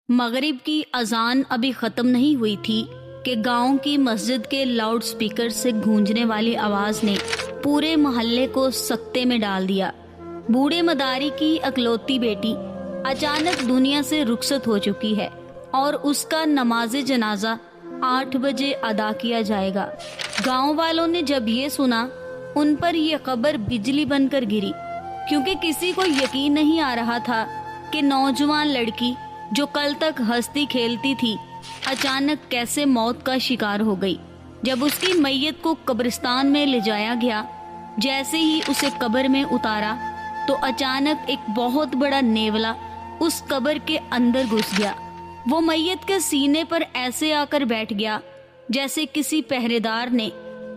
مغرب کی اذان ابھی ختم نہیں ہوئی تھی کہ گاؤں کی مسجد کے لاؤڈ سپیکر سے گونجنے والی آواز نے پورے محلے کو سکتے میں ڈال دیا۔ بوڑھے مداری کی اکلوتی بیٹی اچانک دنیا سے رخصت ہو چکی ہے اور اس کا نماز جنازہ 8 بجے ادا کیا جائے گا۔ گاؤں والوں نے جب یہ سنا، ان پر یہ خبر بجلی بن کر گری، کیونکہ کسی کو یقین نہیں آ رہا تھا کہ نوجوان لڑکی جو کل تک ہنستی کھیلتی تھی اچانک کیسے موت کا شکار ہو گئی۔ جب اس کی میت کو قبرستان میں لے جایا گیا، جیسے ہی اسے قبر میں اتارا تو اچانک ایک بہت بڑا نیولا اس قبر کے اندر گھس گیا۔ وہ میت کے سینے پر ایسے آ کر بیٹھ گیا جیسے کسی پہرے دار نے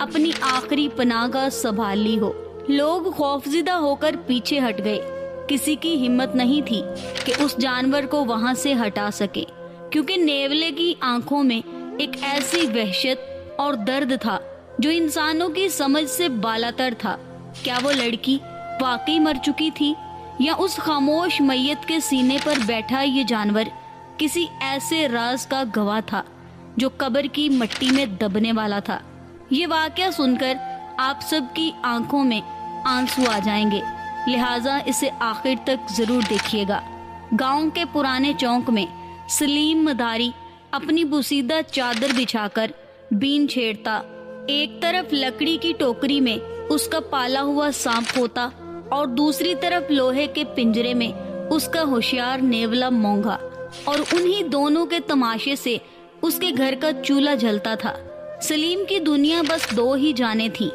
اپنی آخری پناہ گاہ سنبھال لی ہو۔ لوگ خوفزدہ ہو کر پیچھے ہٹ گئے۔ کسی کی ہمت نہیں تھی کہ اس جانور کو وہاں سے ہٹا سکے، کیونکہ نیولے کی آنکھوں میں ایک ایسی وحشت اور درد تھا جو انسانوں کی سمجھ سے بالاتر تھا۔ کیا وہ لڑکی واقعی مر چکی تھی، یا اس خاموش میت کے سینے پر بیٹھا یہ جانور کسی ایسے راز کا گواہ تھا جو قبر کی مٹی میں دبنے والا تھا؟ یہ واقعہ سن کر آپ سب کی آنکھوں میں آنسو آ جائیں گے، لہٰذا اسے آخر تک ضرور دیکھیے گا۔ گاؤں کے پرانے چوک میں سلیم مداری اپنی بوسیدہ چادر بچھا کر بین چھیڑتا، ایک طرف لکڑی کی ٹوکری میں اس کا پالا ہوا سانپ ہوتا اور دوسری طرف لوہے کے پنجرے میں اس کا ہوشیار نیولا مونگا، اور انہی دونوں کے تماشے سے اس کے گھر کا چولہا جلتا تھا۔ سلیم کی دنیا بس 2 ہی جانیں تھی،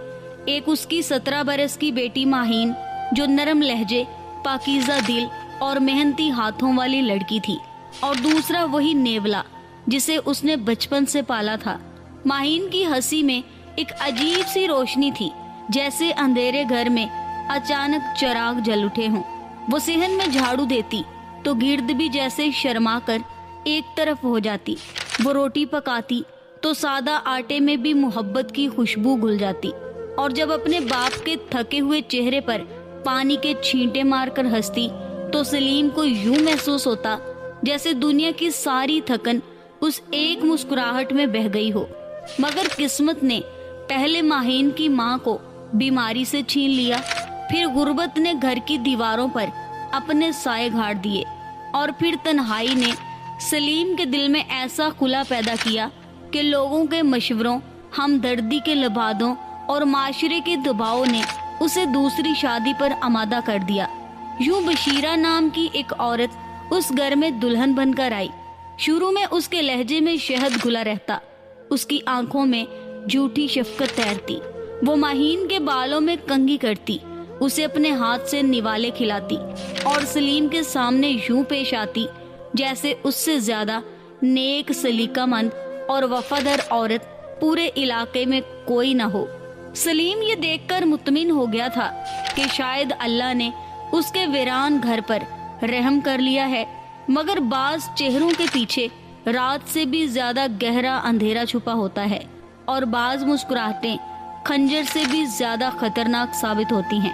ایک اس کی 17 برس کی بیٹی ماہین جو نرم لہجے، پاکیزہ دل اور محنتی ہاتھوں والی لڑکی تھی، اور دوسرا وہی نیولا جسے اس نے بچپن سے پالا تھا۔ ماہین کی ہنسی میں ایک عجیب سی روشنی تھی، جیسے اندھیرے گھر میں اچانک چراغ جل اٹھے ہوں۔ وہ صحن میں جھاڑو دیتی تو گرد بھی جیسے شرما کر ایک طرف ہو جاتی، وہ روٹی پکاتی تو سادہ آٹے میں بھی محبت کی خوشبو گھل جاتی، اور جب اپنے باپ کے تھکے ہوئے چہرے پر پانی کے چھینٹے مار کر ہنستی تو سلیم کو یوں محسوس ہوتا جیسے دنیا کی ساری تھکن اس ایک مسکراہٹ میں بہہ گئی ہو۔ مگر قسمت نے پہلے ماہین کی ماں کو بیماری سے چھین لیا، پھر غربت نے گھر کی دیواروں پر اپنے سائے گھاڑ دیے، اور پھر تنہائی نے سلیم کے دل میں ایسا خلا پیدا کیا کہ لوگوں کے مشوروں، ہمدردی کے لبادوں اور معاشرے کے دباؤ نے اسے دوسری شادی پر آمادہ کر دیا۔ یوں بشیرہ نام کی ایک عورت اس گھر میں دلہن بن کر آئی۔ شروع میں اس کے لہجے میں شہد گھلا رہتا، اس کی آنکھوں میں جھوٹی شفقت تیرتی، وہ ماہین کے بالوں میں کنگھی کرتی، اسے اپنے ہاتھ سے نوالے کھلاتی، اور سلیم کے سامنے یوں پیش آتی جیسے اس سے زیادہ نیک، سلیقہ مند اور وفادار عورت پورے علاقے میں کوئی نہ ہو۔ سلیم یہ دیکھ کر مطمئن ہو گیا تھا کہ شاید اللہ نے اس کے ویران گھر پر رحم کر لیا ہے، مگر بعض چہروں کے پیچھے رات سے بھی زیادہ گہرا اندھیرا چھپا ہوتا ہے، اور بعض مسکراہٹیں خنجر سے بھی زیادہ خطرناک ثابت ہوتی ہیں۔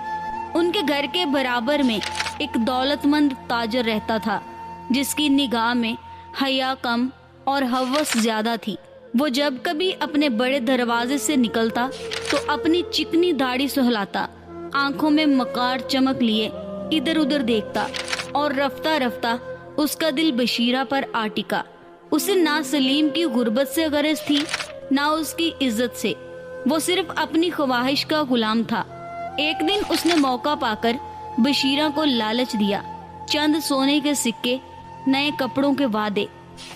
ان کے گھر کے برابر میں ایک دولت مند تاجر رہتا تھا، جس کی نگاہ میں حیا کم اور ہوس زیادہ تھی۔ وہ جب کبھی اپنے بڑے دروازے سے نکلتا تو اپنی چکنی داڑھی سہلاتا، آنکھوں میں مکار چمک لیے ادھر ادھر دیکھتا، اور رفتہ رفتہ اس کا دل بشیرہ پر آ ٹکا۔ اسے نہ سلیم کی غربت سے غرض تھی، نہ اس کی عزت سے، وہ صرف اپنی خواہش کا غلام تھا۔ ایک دن اس نے موقع پا کر بشیرہ کو لالچ دیا، چند سونے کے سکے، نئے کپڑوں کے وعدے،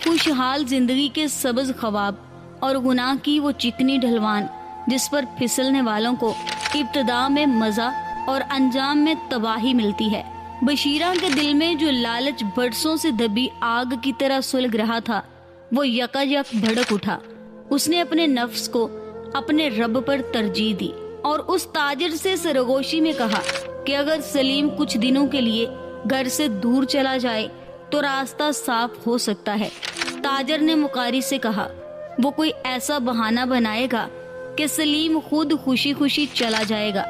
خوشحال زندگی کے سبز خواب، اور گناہ کی وہ چکنی ڈھلوان جس پر پھسلنے والوں کو ابتدا میں مزہ اور انجام میں تباہی ملتی ہے۔ بشیرہ کے دل میں جو لالچ برسوں سے دبی آگ کی طرح سلگ رہا تھا، وہ یکایک بھڑک اٹھا۔ اس نے اپنے نفس کو اپنے رب پر ترجیح دی، اور اس تاجر سے سرگوشی میں کہا کہ اگر سلیم کچھ دنوں کے لیے گھر سے دور چلا جائے تو راستہ صاف ہو سکتا ہے۔ تاجر نے مکاری سے کہا وہ کوئی ایسا بہانہ بنائے گا کہ سلیم خود خوشی خوشی چلا جائے گا۔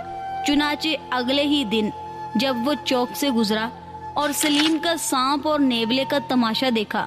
چنانچہ اگلے ہی دن جب وہ چوک سے گزرا اور سلیم کا سانپ اور نیولے کا تماشا دیکھا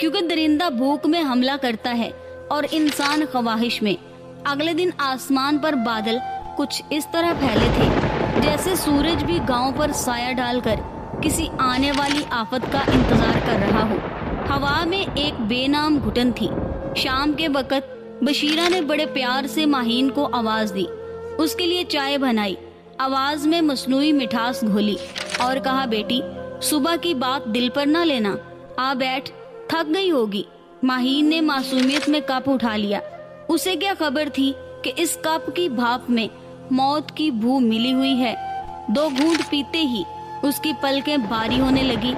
کیونکہ درندہ بھوک میں حملہ کرتا ہے اور انسان خواہش میں۔ اگلے دن آسمان پر بادل کچھ اس طرح پھیلے تھے جیسے سورج بھی گاؤں پر سایہ ڈال کر کسی آنے والی آفت کا انتظار کر رہا ہو۔ ہوا میں ایک بے نام گھٹن تھی۔ شام کے وقت بشیرہ نے بڑے پیار سے ماہین کو آواز دی، اس کے لیے چائے بنائی، آواز میں مصنوعی مٹھاس گھولی اور کہا، بیٹی صبح کی بات دل پر نہ لینا، آ بیٹھ، تھک گئی ہوگی۔ ماہین نے معصومیت میں کپ اٹھا لیا۔ اسے کیا خبر تھی کہ اس کپ کی بھاپ میں موت کی بو ملی ہوئی ہے۔ 2 گھونٹ پیتے ہی اس کی پلکیں بھاری ہونے لگی،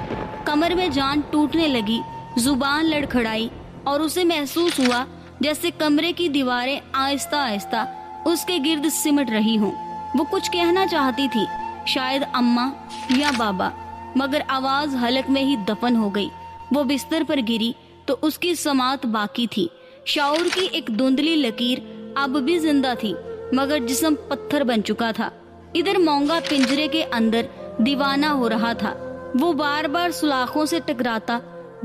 کمر میں جان ٹوٹنے لگی، زبان لڑکھڑائی اور اسے محسوس ہوا جیسے کمرے کی دیواریں آہستہ آہستہ اس کے گرد سمٹ رہی ہوں۔ وہ کچھ کہنا چاہتی تھی، شاید اماں یا بابا، مگر آواز حلق میں ہی دفن ہو گئی۔ وہ بستر پر گری تو اس کی سماعت باقی تھی۔ شعور کی ایک دھندلی لکیر اب بھی زندہ تھی، مگر جسم پتھر بن چکا تھا۔ ادھر مونگا پنجرے کے اندر دیوانہ ہو رہا تھا۔ وہ بار بار سلاخوں سے ٹکراتا،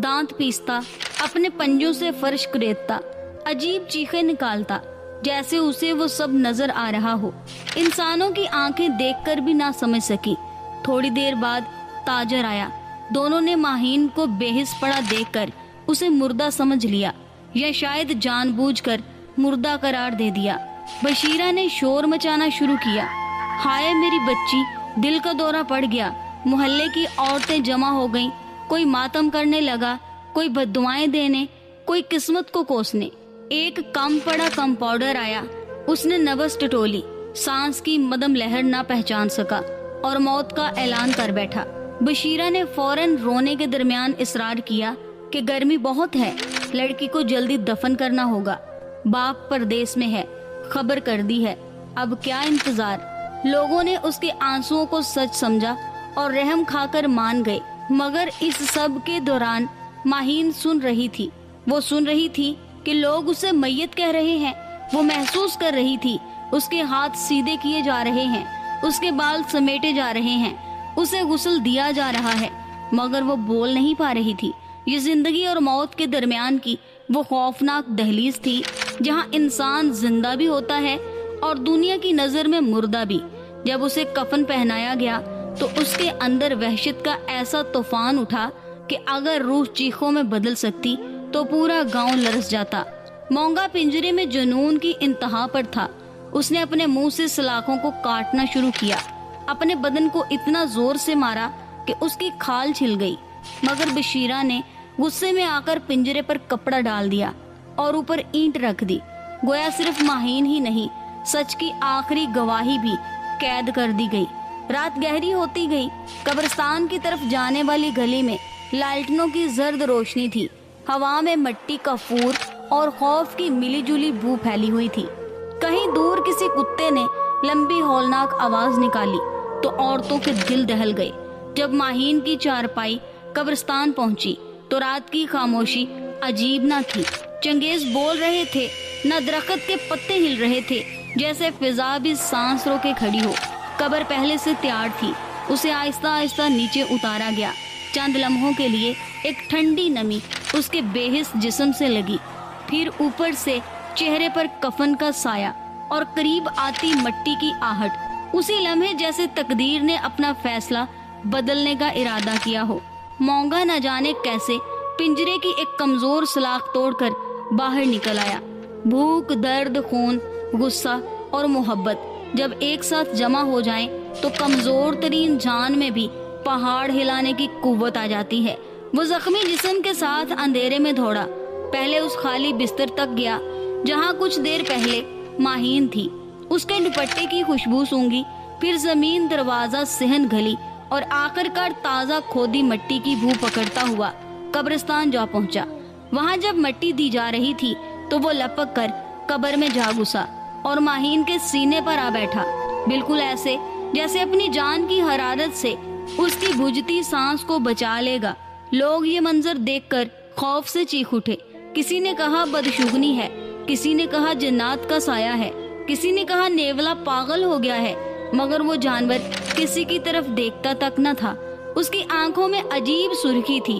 دانت پیستا، اپنے پنجوں سے فرش کریدتا، عجیب چیخیں نکالتا جیسے اسے وہ سب نظر آ رہا ہو۔ انسانوں کی آنکھیں دیکھ کر بھی نہ سمجھ سکی۔ تھوڑی دیر بعد تاجر آیا۔ دونوں نے ماہین کو بے حس پڑا دیکھ کر اسے مردہ سمجھ لیا یا شاید جان بوجھ کر مردہ قرار دے دیا۔ بشیرہ نے شور مچانا شروع کیا، ہائے میری بچی، دل کا دورہ پڑ گیا۔ محلے کی عورتیں جمع ہو گئیں، کوئی ماتم کرنے لگا، کوئی بددعائیں دینے، کوئی قسمت کو کوسنے۔ ایک کم پڑا کمپاؤڈر آیا، اس نے نبض ٹٹولی، سانس کی مدم لہر نہ پہچان سکا اور موت کا اعلان کر بیٹھا۔ بشیرہ نے فوراً رونے کے درمیان اصرار کیا کہ گرمی بہت ہے، لڑکی کو جلدی دفن کرنا ہوگا، باپ پردیس میں ہے، خبر کر دی ہے، اب کیا انتظار۔ لوگوں نے اس کے آنسوؤں کو سچ سمجھا اور رحم کھا کر مان گئے، مگر اس سب کے دوران ماہین سن رہی تھی۔ وہ سن رہی تھی کہ لوگ اسے میت کہہ رہے ہیں۔ وہ محسوس کر رہی تھی اس کے ہاتھ سیدھے کیے جا رہے ہیں، اس کے بال سمیٹے جا رہے ہیں، اسے غسل دیا جا رہا ہے، مگر وہ بول نہیں پا رہی تھی۔ یہ زندگی اور موت کے درمیان کی وہ خوفناک دہلیز تھی جہاں انسان زندہ بھی ہوتا ہے اور دنیا کی نظر میں مردہ بھی۔ جب اسے کفن پہنایا گیا تو اس کے اندر وحشت کا ایسا طوفان اٹھا کہ اگر روح چیخوں میں بدل سکتی تو پورا گاؤں لرز جاتا۔ مونگا پنجرے میں جنون کی انتہا پر تھا۔ اس نے اپنے منہ سے سلاخوں کو کاٹنا شروع کیا، اپنے بدن کو اتنا زور سے مارا کہ اس کی کھال چھل گئی، مگر بشیرہ نے غصے میں آ کر پنجرے پر کپڑا ڈال دیا اور اوپر اینٹ رکھ دی۔ گویا صرف ماہین ہی نہیں، سچ کی آخری گواہی بھی قید کر دی گئی۔ رات گہری ہوتی گئی۔ قبرستان کی طرف جانے والی گلی میں لالٹنوں کی زرد روشنی تھی۔ ہوا میں مٹی کا پھور اور خوف کی ملی جلی بو پھیلی ہوئی تھی۔ کہیں دور کسی کتے نے لمبی ہولناک آواز نکالی تو عورتوں کے دل دہل گئے۔ جب ماہین کی چارپائی قبرستان پہنچی تو رات کی خاموشی عجیب نہ تھی۔ چنگیز بول رہے تھے، نہ درخت کے پتے ہل رہے تھے، جیسے فضا بھی سانس رو کے کھڑی ہو۔ قبر پہلے سے تیار تھی، اسے آہستہ آہستہ نیچے اتارا گیا۔ چند لمحوں کے لیے ایک ٹھنڈی نمی اس کے بے حس جسم سے لگی، پھر اوپر سے چہرے پر کفن کا سایہ اور قریب آتی مٹی کی آہٹ۔ اسی لمحے جیسے تقدیر نے اپنا فیصلہ بدلنے کا ارادہ کیا ہو۔ مونگا نہ جانے کیسے پنجرے کی ایک کمزور سلاخ توڑ کر باہر نکل آیا۔ بھوک، درد، خون، غصہ اور محبت جب ایک ساتھ جمع ہو جائیں تو کمزور ترین جان میں بھی پہاڑ ہلانے کی قوت آ جاتی ہے۔ وہ زخمی جسم کے ساتھ اندھیرے میں دوڑا، پہلے اس خالی بستر تک گیا جہاں کچھ دیر پہلے ماہین تھی۔ اس کے دوپٹے کی خوشبو سونگھی، پھر زمین، دروازہ، صحن گلی اور آخر کار تازہ کھودی مٹی کی بو پکڑتا ہوا قبرستان جا پہنچا۔ وہاں جب مٹی دی جا رہی تھی تو وہ لپک کر قبر میں جا گھسا اور ماہین کے سینے پر آ بیٹھا، بالکل ایسے جیسے اپنی جان کی حرارت سے اس کی بجھتی سانس کو بچا لے گا۔ لوگ یہ منظر دیکھ کر خوف سے چیخ اٹھے۔ کسی نے کہا بدشگنی ہے، کسی نے کہا جنات کا سایہ ہے، کسی نے کہا نیولا پاگل ہو گیا ہے، مگر وہ جانور کسی کی طرف دیکھتا تک نہ تھا۔ اس کی آنکھوں میں عجیب سرخی تھی،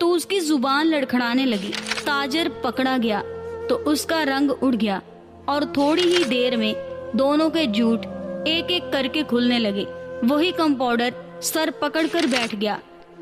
تو اس کی زبان لڑکھڑانے لگی۔ تاجر پکڑا گیا تو اس کا رنگ اڑ گیا اور تھوڑی ہی دیر میں دونوں کے جھوٹ ایک ایک کر کے کھلنے لگے۔ وہی کمپاؤنڈر سر پکڑ کر بیٹھ گیا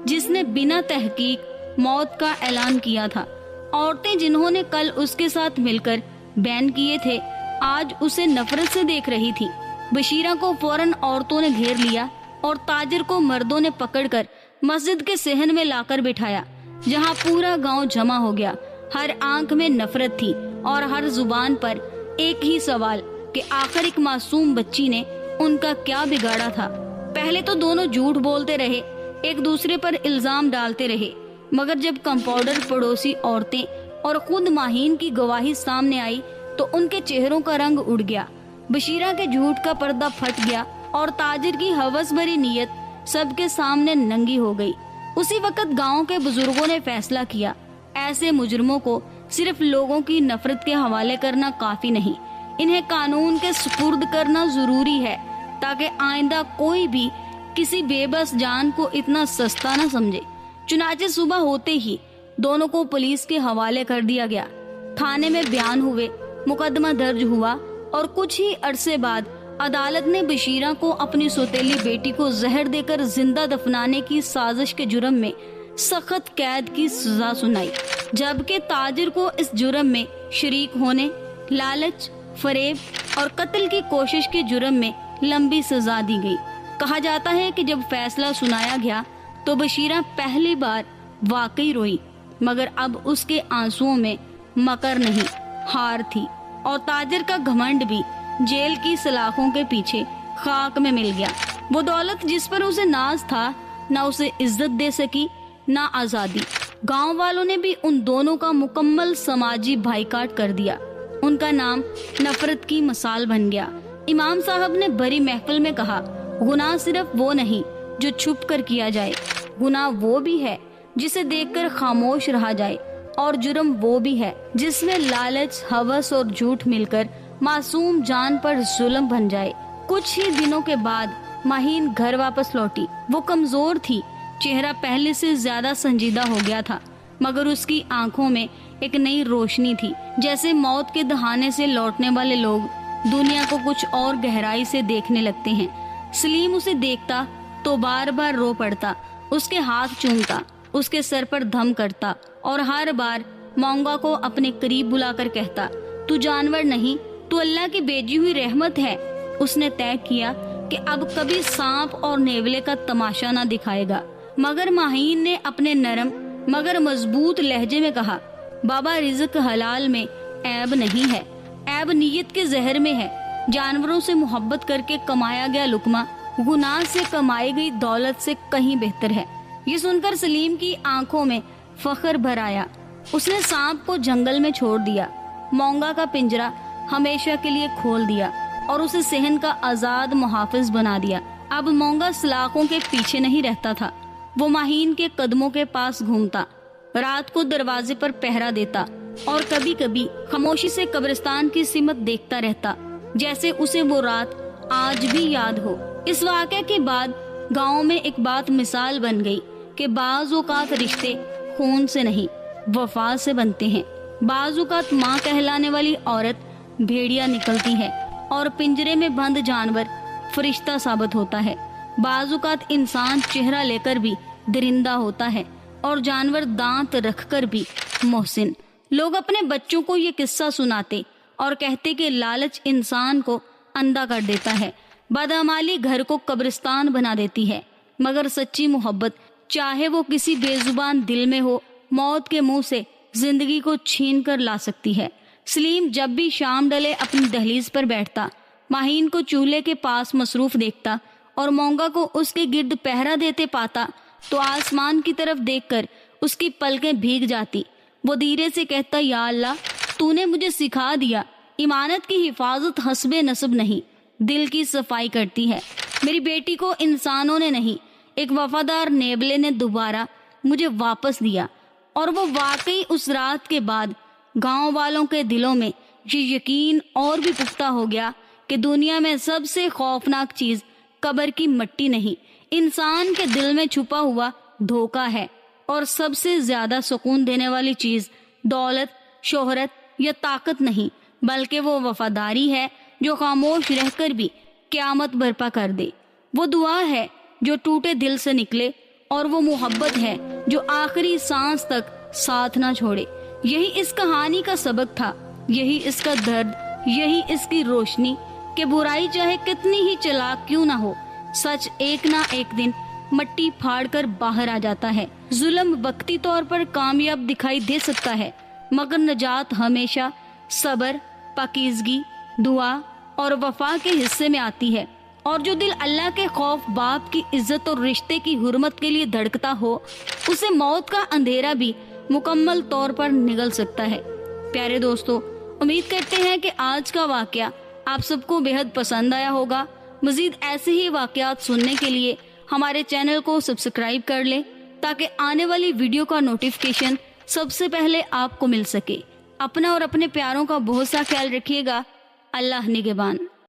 جس نے بنا تحقیق موت کا اعلان کیا تھا۔ عورتیں جنہوں نے کل اس کے ساتھ مل کر بین کیے تھے آج اسے نفرت سے دیکھ رہی تھی۔ بشیرہ کو فوراً عورتوں نے گھیر لیا اور تاجر کو مردوں نے پکڑ کر مسجد کے صحن میں لا کر بٹھایا جہاں پورا گاؤں جمع ہو گیا۔ ہر آنکھ میں نفرت تھی اور ہر زبان پر ایک ہی سوال کہ آخر ایک معصوم بچی نے ان کا کیا بگاڑا تھا۔ پہلے تو دونوں جھوٹ بولتے رہے، ایک دوسرے پر الزام ڈالتے رہے، مگر جب کمپاؤنڈر، پڑوسی عورتیں اور خود ماہین کی گواہی سامنے آئی تو ان کے چہروں کا رنگ اڑ گیا۔ بشیرہ کے جھوٹ کا پردہ پھٹ گیا اور تاجر کی ہوس بھری نیت سب کے سامنے ننگی ہو گئی۔ اسی وقت گاؤں کے بزرگوں نے فیصلہ کیا، ایسے مجرموں کو صرف لوگوں کی نفرت کے حوالے کرنا کافی نہیں، انہیں قانون کے سپرد کرنا ضروری ہے تاکہ آئندہ کوئی بھی کسی بے بس جان کو اتنا سستا نہ سمجھے۔ چنانچہ صبح ہوتے ہی دونوں کو پولیس کے حوالے کر دیا گیا۔ تھانے میں بیان ہوئے، مقدمہ درج ہوا اور کچھ ہی عرصے بعد عدالت نے بشیرہ کو اپنی سوتیلی بیٹی کو زہر دے کر زندہ دفنانے کی سازش کے جرم میں سخت قید کی سزا سنائی، جبکہ تاجر کو اس جرم میں شریک ہونے، لالچ، فریب اور قتل کی کوشش کے جرم میں لمبی سزا دی گئی۔ کہا جاتا ہے کہ جب فیصلہ سنایا گیا تو بشیرہ پہلی بار واقعی روئی، مگر اب اس کے آنسوؤں میں مکر نہیں، ہار تھی، اور تاجر کا گھمنڈ بھی جیل کی سلاخوں کے پیچھے خاک میں مل گیا۔ وہ دولت جس پر اسے ناز تھا نہ اسے عزت دے سکی نہ آزادی۔ گاؤں والوں نے بھی ان دونوں کا مکمل سماجی بائیکاٹ کر دیا۔ ان کا نام نفرت کی مثال بن گیا۔ امام صاحب نے بڑی محفل میں کہا، گناہ صرف وہ نہیں جو چھپ کر کیا جائے، گناہ وہ بھی ہے جسے دیکھ کر خاموش رہا جائے، اور جرم وہ بھی ہے جس میں لالچ، ہوس اور جھوٹ مل کر معصوم جان پر ظلم بن جائے۔ کچھ ہی دنوں کے بعد ماہین گھر واپس لوٹی۔ وہ کمزور تھی، چہرہ پہلے سے زیادہ سنجیدہ ہو گیا تھا، مگر اس کی آنکھوں میں ایک نئی روشنی تھی، جیسے موت کے دہانے سے لوٹنے والے لوگ دنیا کو کچھ اور گہرائی سے دیکھنے لگتے ہیں۔ سلیم اسے دیکھتا تو بار بار رو پڑتا، اس کے ہاتھ چومتا، اس کے سر پر دھم کرتا اور ہر بار مونگا کو اپنے قریب بلا کر کہتا، تو جانور نہیں، تو اللہ کی بھیجی ہوئی رحمت ہے۔ اس نے طے کیا کہ اب کبھی سانپ اور نیولے کا تماشا نہ دکھائے گا، مگر ماہین نے اپنے نرم مگر مضبوط لہجے میں کہا، بابا رزق حلال میں عیب نہیں ہے، عیب نیت کے زہر میں ہے۔ جانوروں سے محبت کر کے کمایا گیا لقمہ گناہ سے کمائی گئی دولت سے کہیں بہتر ہے۔ یہ سن کر سلیم کی آنکھوں میں فخر بھر آیا۔ اس نے سانپ کو جنگل میں چھوڑ دیا، مونگا کا پنجرہ ہمیشہ کے لیے کھول دیا اور اسے صحن کا آزاد محافظ بنا دیا۔ اب مونگا سلاخوں کے پیچھے نہیں رہتا تھا، وہ ماہین کے قدموں کے پاس گھومتا، رات کو دروازے پر پہرا دیتا اور کبھی کبھی خاموشی سے قبرستان کی سمت دیکھتا رہتا، جیسے اسے وہ رات آج بھی یاد ہو۔ اس واقعے کے بعد گاؤں میں ایک بات مثال بن گئی کہ بعض اوقات رشتے خون سے نہیں وفا سے بنتے ہیں۔ بعض اوقات ماں کہلانے والی عورت بھیڑیا نکلتی ہے اور پنجرے میں بند جانور فرشتہ ثابت ہوتا ہے۔ بعض اوقات انسان چہرہ لے کر بھی درندہ ہوتا ہے اور جانور دانت رکھ کر بھی محسن۔ لوگ اپنے بچوں کو یہ قصہ سناتے اور کہتے کہ لالچ انسان کو اندھا کر دیتا ہے، بدعمالی گھر کو قبرستان بنا دیتی ہے، مگر سچی محبت چاہے وہ کسی بے زبان دل میں ہو، موت کے منہ سے زندگی کو چھین کر لا سکتی ہے۔ سلیم جب بھی شام ڈلے اپنی دہلیز پر بیٹھتا، ماہین کو چولہے کے پاس مصروف دیکھتا اور مونگا کو اس کے گرد پہرا دیتے پاتا تو آسمان کی طرف دیکھ کر اس کی پلکیں بھیگ جاتی۔ وہ دھیرے سے کہتا، یا اللہ، تو نے مجھے سکھا دیا، ایمانت کی حفاظت حسب نسب نہیں، دل کی صفائی کرتی ہے۔ میری بیٹی کو انسانوں نے نہیں، ایک وفادار نیبلے نے دوبارہ مجھے واپس دیا۔ اور وہ واقعی اس رات کے بعد گاؤں والوں کے دلوں میں یہ یقین اور بھی پختہ ہو گیا کہ دنیا میں سب سے خوفناک چیز قبر کی مٹی نہیں، انسان کے دل میں چھپا ہوا دھوکہ ہے۔ اور سب سے زیادہ سکون دینے والی چیز دولت، شہرت یا طاقت نہیں، بلکہ وہ وفاداری ہے جو خاموش رہ کر بھی قیامت برپا کر دے۔ وہ دعا ہے جو ٹوٹے دل سے نکلے، اور وہ محبت ہے جو آخری سانس تک ساتھ نہ چھوڑے۔ یہی اس کہانی کا سبق تھا، یہی اس کا درد، یہی اس کی روشنی کہ برائی چاہے کتنی ہی چلاک کیوں نہ ہو، سچ ایک نہ ایک دن مٹی پھاڑ کر باہر آ جاتا ہے۔ ظلم وقتی طور پر کامیاب دکھائی دے سکتا ہے، مگر نجات ہمیشہ صبر، پاکیزگی، دعا اور وفا کے حصے میں آتی ہے۔ اور جو دل اللہ کے خوف، باپ کی عزت اور رشتے کی حرمت کے لیے دھڑکتا ہو، اسے موت کا اندھیرا بھی مکمل طور پر نگل سکتا ہے۔ پیارے دوستو، امید کرتے ہیں کہ آج کا واقعہ آپ سب کو بے حد پسند آیا ہوگا۔ مزید ایسے ہی واقعات سننے کے لیے ہمارے چینل کو سبسکرائب کر لیں تاکہ آنے والی ویڈیو کا نوٹیفیکیشن سب سے پہلے آپ کو مل سکے۔ اپنا اور اپنے پیاروں کا بہت سا خیال رکھیے گا۔ اللہ نگہبان۔